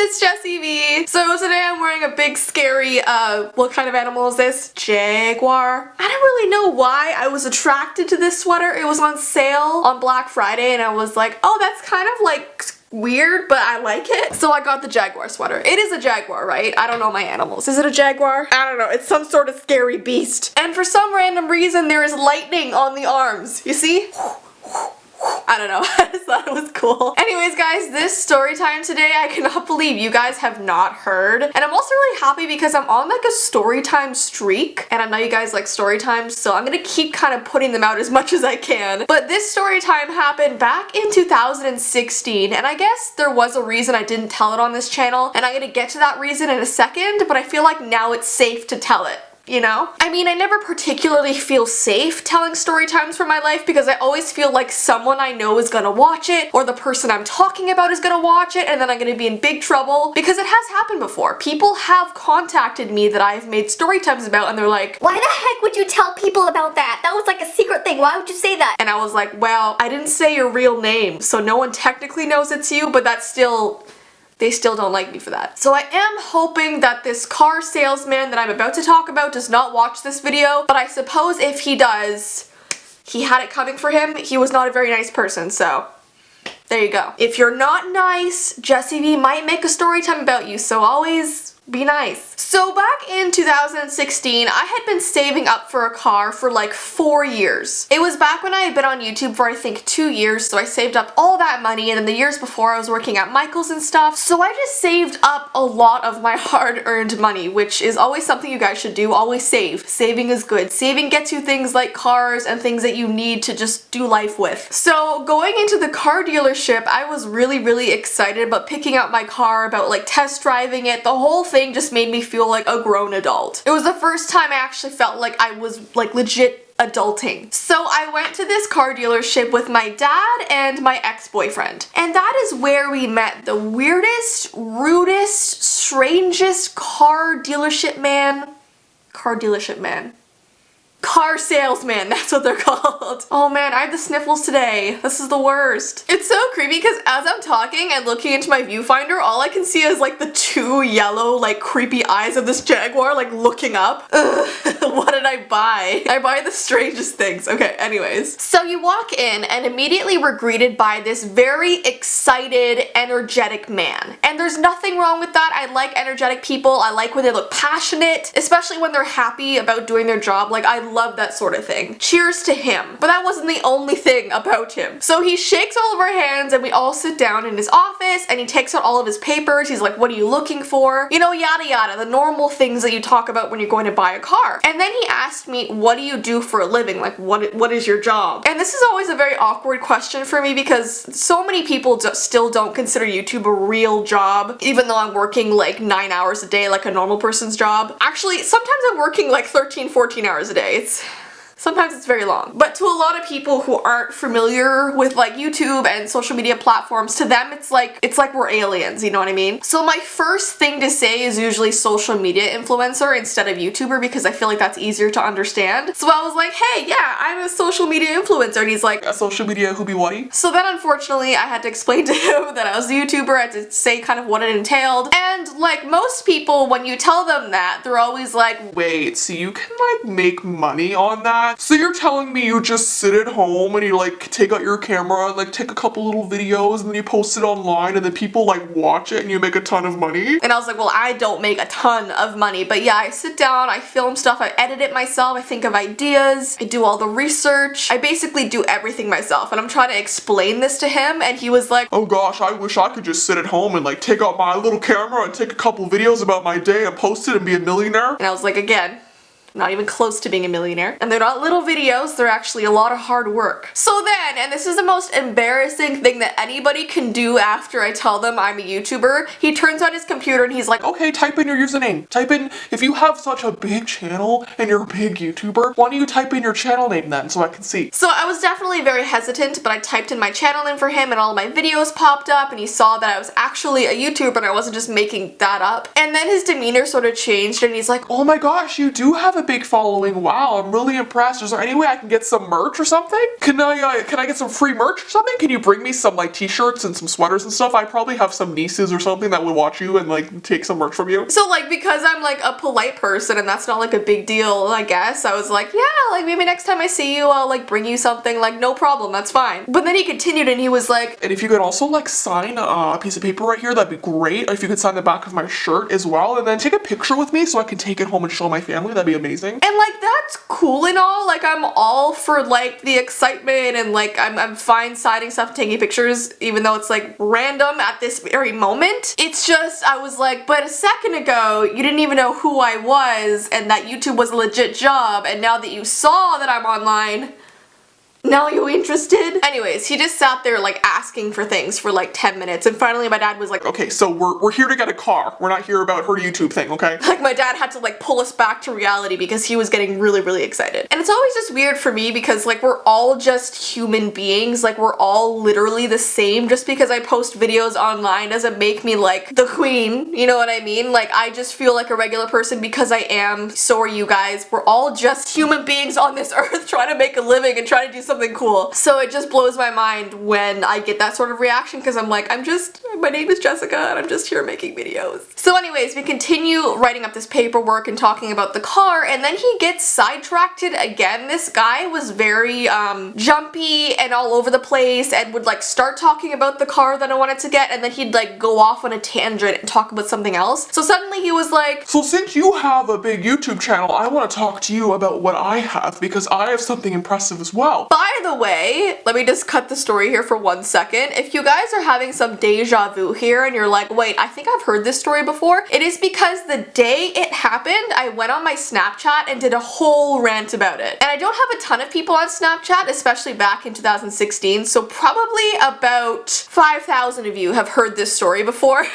it's Jessii Vee. So today I'm wearing a big scary, what kind of animal is this? Jaguar. I don't really know why I was attracted to this sweater. It was on sale on Black Friday and I was like, oh, that's kind of like weird, but I like it. So I got the jaguar sweater. It is a jaguar, right? I don't know my animals. Is it a jaguar? I don't know. It's some sort of scary beast. And for some random reason, there is lightning on the arms. You see? I don't know, I just thought it was cool. Anyways guys, this story time today, I cannot believe you guys have not heard. And I'm also really happy because I'm on like a story time streak. And I know you guys like story times, so I'm gonna keep kind of putting them out as much as I can. But this story time happened back in 2016. And I guess there was a reason I didn't tell it on this channel. And I'm gonna get to that reason in a second, but I feel like now it's safe to tell it. You know? I mean, I never particularly feel safe telling story times from my life because I always feel like someone I know is gonna watch it or the person I'm talking about is gonna watch it and then I'm gonna be in big trouble because it has happened before. People have contacted me that I've made story times about and they're like, why the heck would you tell people about that? That was like a secret thing. Why would you say that? And I was like, well, I didn't say your real name, so no one technically knows it's you, but that's still... they still don't like me for that. So I am hoping that this car salesman that I'm about to talk about does not watch this video, but I suppose if he does, he had it coming for him. He was not a very nice person, so there you go. If you're not nice, Jessii Vee might make a story time about you, so always be nice. So back in 2016, I had been saving up for a car for like 4 years. It was back when I had been on YouTube for I think 2 years, so I saved up all that money, and then the years before I was working at Michael's and stuff. So I just saved up a lot of my hard-earned money, which is always something you guys should do. Always save. Saving is good. Saving gets you things like cars and things that you need to just do life with. So going into the car dealership, I was really excited about picking out my car, about like test driving it. The whole thing just made me feel like a grown adult. It was the first time I actually felt like I was like legit adulting. So I went to this car dealership with my dad and my ex-boyfriend. And that is where we met the weirdest, rudest, strangest car dealership man. Car salesman, that's what they're called. Oh man, I have the sniffles today. This is the worst. It's so creepy because as I'm talking and looking into my viewfinder, all I can see is like the two yellow, like creepy eyes of this jaguar, like looking up. Ugh, what did I buy? I buy the strangest things. Okay, anyways. So you walk in and immediately we're greeted by this very excited, energetic man. And there's nothing wrong with that. I like energetic people. I like when they look passionate, especially when they're happy about doing their job. Like I love that sort of thing. Cheers to him. But that wasn't the only thing about him. So he shakes all of our hands and we all sit down in his office and he takes out all of his papers. He's like, what are you looking for? You know, yada yada, the normal things that you talk about when you're going to buy a car. And then he asked me, what do you do for a living? Like, what is your job? And this is always a very awkward question for me because so many people still don't consider YouTube a real job, even though I'm working like 9 hours a day like a normal person's job. Actually, sometimes I'm working like 13, 14 hours a day. Sometimes it's very long. But to a lot of people who aren't familiar with like YouTube and social media platforms, to them it's like we're aliens, you know what I mean? So my first thing to say is usually social media influencer instead of YouTuber because I feel like that's easier to understand. So I was like, hey, yeah, I'm a social media influencer. And he's like, a social media who be what? So then unfortunately I had to explain to him that I was a YouTuber. I had to say kind of what it entailed. And like most people, when you tell them that, they're always like, wait, so you can like make money on that? So you're telling me you just sit at home and you like take out your camera and like take a couple little videos and then you post it online and then people like watch it and you make a ton of money? And I was like, well, I don't make a ton of money, but yeah, I sit down, I film stuff, I edit it myself, I think of ideas, I do all the research, I basically do everything myself. And I'm trying to explain this to him and he was like, oh gosh, I wish I could just sit at home and like take out my little camera and take a couple videos about my day and post it and be a millionaire. And I was like, again, not even close to being a millionaire. And they're not little videos, they're actually a lot of hard work. So then, and this is the most embarrassing thing that anybody can do after I tell them I'm a YouTuber, he turns on his computer and he's like, okay, type in your username. Type in, if you have such a big channel and you're a big YouTuber, why don't you type in your channel name then so I can see? So I was definitely very hesitant, but I typed in my channel name for him and all of my videos popped up and he saw that I was actually a YouTuber and I wasn't just making that up. And then his demeanor sort of changed and he's like, oh my gosh, you do have a big following. Wow, I'm really impressed. Is there any way I can get some merch or something? Can I get some free merch or something? Can you bring me some like t-shirts and some sweaters and stuff? I probably have some nieces or something that would watch you and like take some merch from you. So like, because I'm like a polite person and that's not like a big deal, I guess, I was like, yeah, like maybe next time I see you, I'll like bring you something, like no problem, that's fine. But then he continued and he was like, and if you could also like sign a piece of paper right here, that'd be great. If you could sign the back of my shirt as well, and then take a picture with me so I can take it home and show my family, that'd be amazing. And like, that's cool and all, like I'm all for like the excitement and like I'm fine signing stuff and taking pictures, even though it's like random at this very moment. It's just, I was like, but a second ago, you didn't even know who I was and that YouTube was a legit job, and now that you saw that I'm online, now you're interested? Anyways, he just sat there like asking for things for like 10 minutes and finally my dad was like, okay, so we're here to get a car. We're not here about her YouTube thing, okay? Like my dad had to like pull us back to reality because he was getting really, really excited. And it's always just weird for me because like we're all just human beings. Like we're all literally the same. Just because I post videos online doesn't make me like the queen. You know what I mean? Like I just feel like a regular person because I am. So are you guys. We're all just human beings on this earth trying to make a living and trying to do something cool. So it just blows my mind when I get that sort of reaction because I'm like, my name is Jessica and I'm just here making videos. So anyways, we continue writing up this paperwork and talking about the car, and then he gets sidetracked again. This guy was very jumpy and all over the place and would like start talking about the car that I wanted to get and then he'd like go off on a tangent and talk about something else. So suddenly he was like, so since you have a big YouTube channel, I want to talk to you about what I have because I have something impressive as well. By the way, let me just cut the story here for 1 second. If you guys are having some deja vu here and you're like, wait, I think I've heard this story before, it is because the day it happened, I went on my Snapchat and did a whole rant about it. And I don't have a ton of people on Snapchat, especially back in 2016, so probably about 5,000 of you have heard this story before.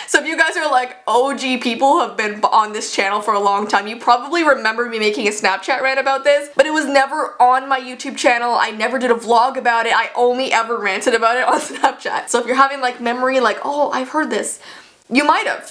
So if you guys are like OG people who have been on this channel for a long time, you probably remember me making a Snapchat rant about this, but it was never on my YouTube channel. I never did a vlog about it. I only ever ranted about it on Snapchat. So if you're having like memory like, oh, I've heard this, you might have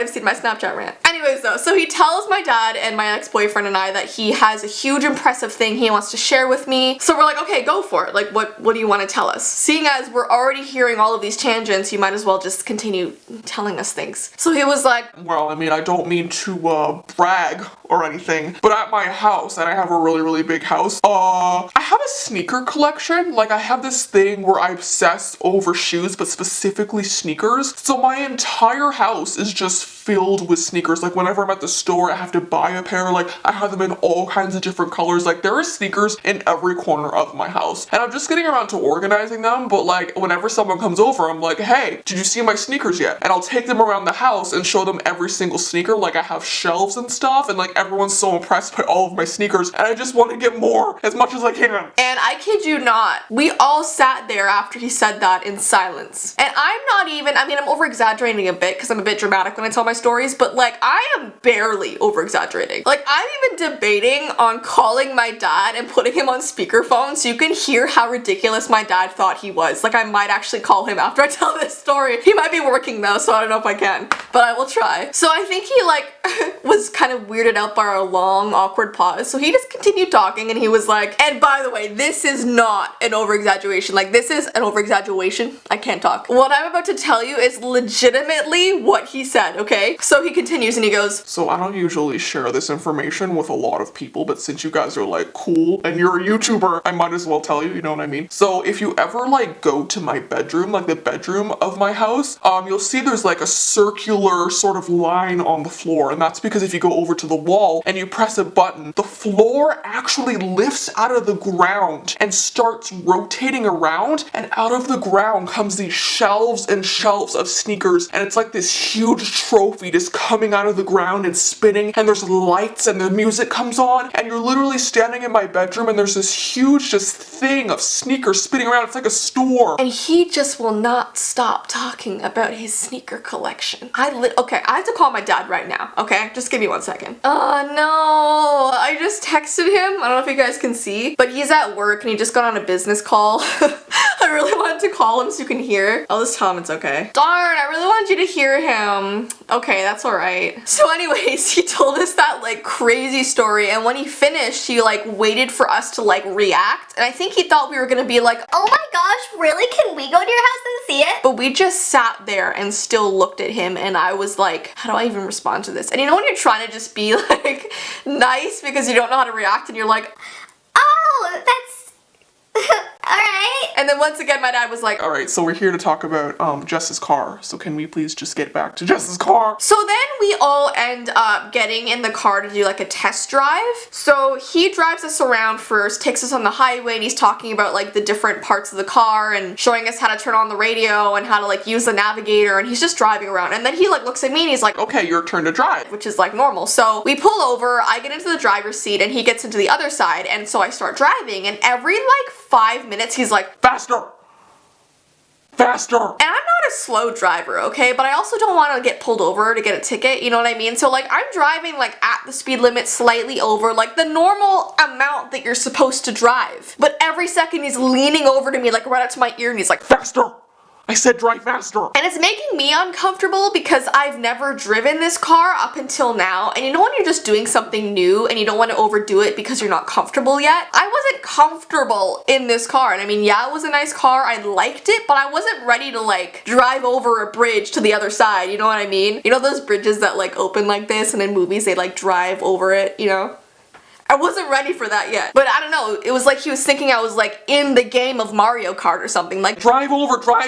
seen my Snapchat rant. Anyways though, so he tells my dad and my ex-boyfriend and I that he has a huge impressive thing he wants to share with me. So we're like, okay, go for it. Like what do you want to tell us? Seeing as we're already hearing all of these tangents, you might as well just continue telling us things. So he was like, well, I mean, I don't mean to brag or anything, but at my house, and I have a really, really big house, I have a sneaker collection. Like I have this thing where I obsess over shoes, but specifically sneakers. So my entire house is just filled with sneakers. Like whenever I'm at the store, I have to buy a pair. Like I have them in all kinds of different colors. Like there are sneakers in every corner of my house. And I'm just getting around to organizing them, but like whenever someone comes over, I'm like, hey, did you see my sneakers yet? And I'll take them around the house and show them every single sneaker. Like I have shelves and stuff, and like everyone's so impressed by all of my sneakers, and I just want to get more as much as I can. And I kid you not, we all sat there after he said that in silence. And I'm not even, I mean, I'm over exaggerating a bit because I'm a bit dramatic when I tell my stories, but like I am barely over exaggerating. Like I'm even debating on calling my dad and putting him on speakerphone so you can hear how ridiculous my dad thought he was. Like I might actually call him after I tell this story. He might be working though, so I don't know if I can, but I will try. So I think he like was kind of weirded out by our long awkward pause. So he just continued talking and he was like, and by the way, this is not an over exaggeration. Like this is an over exaggeration. I can't talk. What I'm about to tell you is legitimately what he said, okay? So he continues and he goes, so I don't usually share this information with a lot of people, but since you guys are like cool and you're a YouTuber, I might as well tell you, you know what I mean? So if you ever like go to my bedroom, like the bedroom of my house, you'll see there's like a circular sort of line on the floor, and that's because if you go over to the wall and you press a button, the floor actually lifts out of the ground and starts rotating around, and out of the ground comes these shelves and shelves of sneakers, and it's like this huge trophy just coming out of the ground and spinning, and there's lights and the music comes on, and you're literally standing in my bedroom and there's this huge just thing of sneakers spinning around. It's like a store. And he just will not stop talking about his sneaker collection. Okay, I have to call my dad right now, okay? Just give me 1 second. Oh no, I just texted him. I don't know if you guys can see, but he's at work and he just got on a business call. I really wanted to call him so you can hear. I'll just tell him it's okay. Darn, I really wanted you to hear him. Okay, that's alright. So anyways, he told us that like crazy story, and when he finished, he like waited for us to like react, and I think he thought we were gonna be like, Oh my gosh, really? Can we go to your house and see it? but we just sat there and still looked at him, and I was like, how do I even respond to this? And you know when you're trying to just be like nice because you don't know how to react, and you're like, Oh, that's... Alright. and then once again my dad was like, All right, so we're here to talk about Jess's car. So can we please just get back to Jess's car? so then we all end up getting in the car to do like a test drive. So he drives us around first, takes us on the highway, and he's talking about like the different parts of the car and showing us how to turn on the radio and how to like use the navigator, and he's just driving around. And then he like looks at me and he's like, Okay, your turn to drive. which is like normal. So we pull over, I get into the driver's seat and he gets into the other side, and so I start driving, and every like 5 minutes he's like, Faster! Faster! and I'm not a slow driver, okay? But I also don't want to get pulled over to get a ticket, you know what I mean? So like I'm driving like at the speed limit, slightly over, like the normal amount that you're supposed to drive. But every second he's leaning over to me like right up to my ear and he's like, Faster! I said drive faster! and it's making me uncomfortable because I've never driven this car up until now, and you know when you're just doing something new and you don't want to overdo it because you're not comfortable yet? I wasn't comfortable in this car, and I mean, yeah, it was a nice car, I liked it, but I wasn't ready to like drive over a bridge to the other side, you know what I mean? You know those bridges that like open like this and in movies they like drive over it, you know? I wasn't ready for that yet. But I don't know, it was like he was thinking I was like in the game of Mario Kart or something. Like, Drive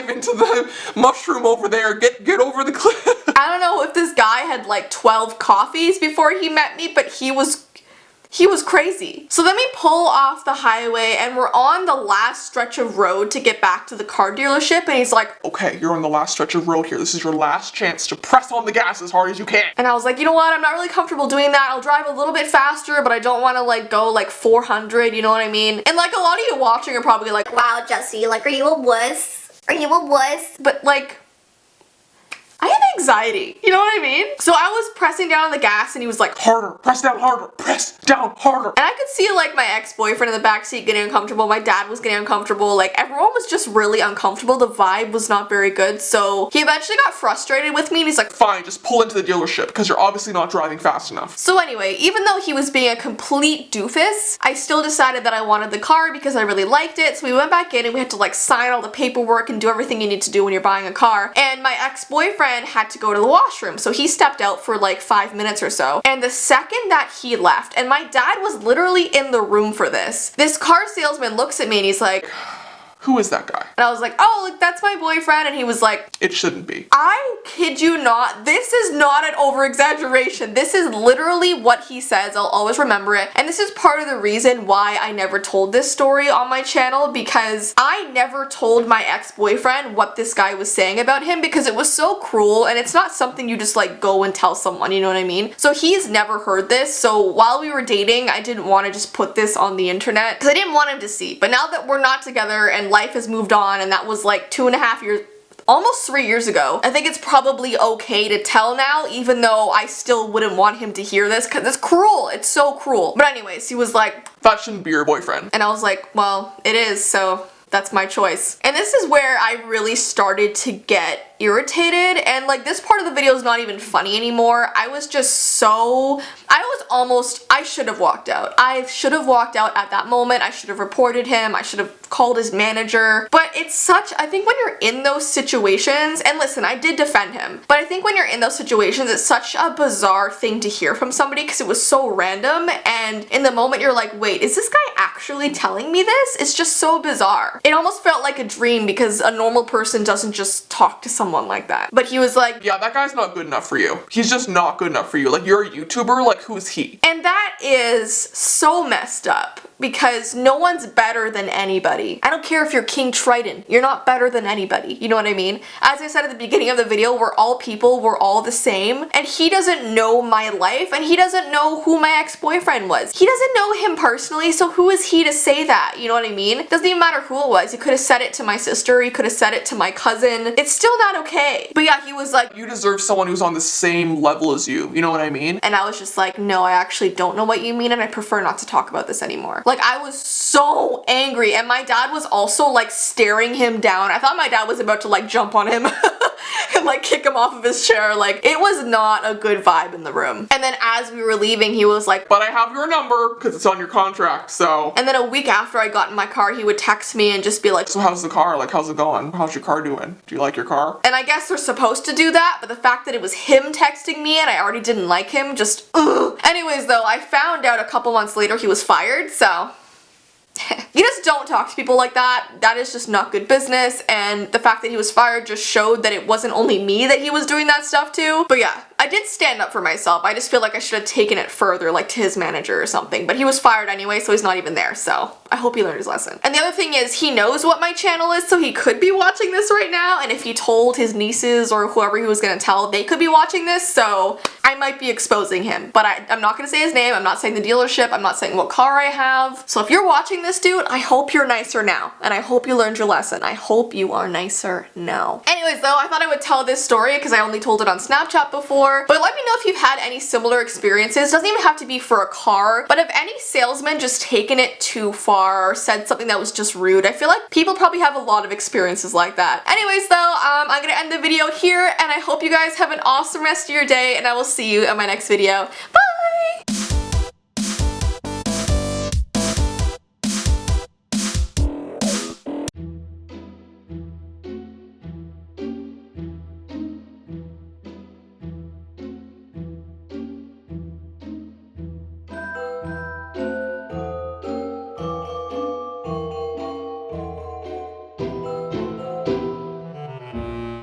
into the mushroom over there. Get over the cliff. I don't know if this guy had like 12 coffees before he met me, but he was crazy. So then we pull off the highway and we're on the last stretch of road to get back to the car dealership, and he's like, Okay, you're on the last stretch of road here. This is your last chance to press on the gas as hard as you can. and I was like, you know what, I'm not really comfortable doing that. I'll drive a little bit faster, but I don't want to like go like 400, you know what I mean? And like a lot of you watching are probably like, Wow, Jessii, like, are you a wuss? Are you a wuss? but like, I have anxiety, you know what I mean? So I was pressing down on the gas and he was like, Harder. Press down harder. Press down harder. and I could see like my ex-boyfriend in the backseat getting uncomfortable, my dad was getting uncomfortable, like everyone was just really uncomfortable, the vibe was not very good, so he eventually got frustrated with me and he's like, Fine, just pull into the dealership because you're obviously not driving fast enough. so anyway, even though he was being a complete doofus, I still decided that I wanted the car because I really liked it, so we went back in and we had to like sign all the paperwork and do everything you need to do when you're buying a car, and my ex-boyfriend had to go to the washroom, so he stepped out for like 5 minutes or so, and the second that he left, and my dad was literally in the room for this car salesman looks at me and he's like, Who is that guy? and I was like, oh, like, that's my boyfriend, and he was like, It shouldn't be. I kid you not, this is not an over-exaggeration. This is literally what he says. I'll always remember it. And this is part of the reason why I never told this story on my channel, because I never told my ex-boyfriend what this guy was saying about him because it was so cruel, and it's not something you just like go and tell someone, you know what I mean? So he's never heard this, so while we were dating, I didn't want to just put this on the internet because I didn't want him to see. But now that we're not together and life has moved on, and that was like 2.5 years, almost 3 years ago, I think it's probably okay to tell now, even though I still wouldn't want him to hear this because it's cruel. It's so cruel. But anyways, he was like, That shouldn't be your boyfriend. and I was like, well, it is, so that's my choice. And this is where I really started to get irritated, and like this part of the video is not even funny anymore. I was just so, I should have walked out. I should have walked out at that moment. I should have reported him. I should have called his manager. But it's such, I think when you're in those situations, and listen, I did defend him, but I think when you're in those situations, it's such a bizarre thing to hear from somebody because it was so random, and in the moment you're like, wait, is this guy actually telling me this? It's just so bizarre. It almost felt like a dream because a normal person doesn't just talk to someone like that. But he was like, Yeah, that guy's not good enough for you. He's just not good enough for you. Like, you're a YouTuber, like, who's he? and that is so messed up because no one's better than anybody. I don't care if you're King Triton, you're not better than anybody, you know what I mean? As I said at the beginning of the video, we're all people, we're all the same, and he doesn't know my life, and he doesn't know who my ex-boyfriend was. He doesn't know him personally, so who is he to say that, you know what I mean? Doesn't even matter who it was. He could have said it to my sister, he could have said it to my cousin. It's still not okay. But yeah, he was like, You deserve someone who's on the same level as you know what I mean? and I was just like, no, I actually don't know what you mean, and I prefer not to talk about this anymore. Like, I was so angry, and my dad was also like staring him down. I thought my dad was about to like jump on him. and like kick him off of his chair. Like, it was not a good vibe in the room. And then as we were leaving, he was like, but I have your number because it's on your contract, so. And then a week after I got in my car, he would text me and just be like, so how's the car? Like, how's it going? How's your car doing? Do you like your car? and I guess they're supposed to do that, but the fact that it was him texting me and I already didn't like him, just ugh. Anyways though, I found out a couple months later he was fired, so you just don't talk to people like that. That is just not good business, and the fact that he was fired just showed that it wasn't only me that he was doing that stuff to. But yeah, I did stand up for myself. I just feel like I should have taken it further, like to his manager or something. But he was fired anyway, so he's not even there, so I hope he learned his lesson. And the other thing is, he knows what my channel is, so he could be watching this right now, and if he told his nieces or whoever he was gonna tell, they could be watching this, so I might be exposing him. But I'm not gonna say his name, I'm not saying the dealership, I'm not saying what car I have. So if you're watching this, dude, I hope you're nicer now, and I hope you learned your lesson. I hope you are nicer now. Anyways though, I thought I would tell this story because I only told it on Snapchat before, but let me know if you've had any similar experiences. It doesn't even have to be for a car, but if any salesman just taken it too far or said something that was just rude, I feel like people probably have a lot of experiences like that. Anyways though, I'm gonna end the video here, and I hope you guys have an awesome rest of your day, and I will see you in my next video. Bye!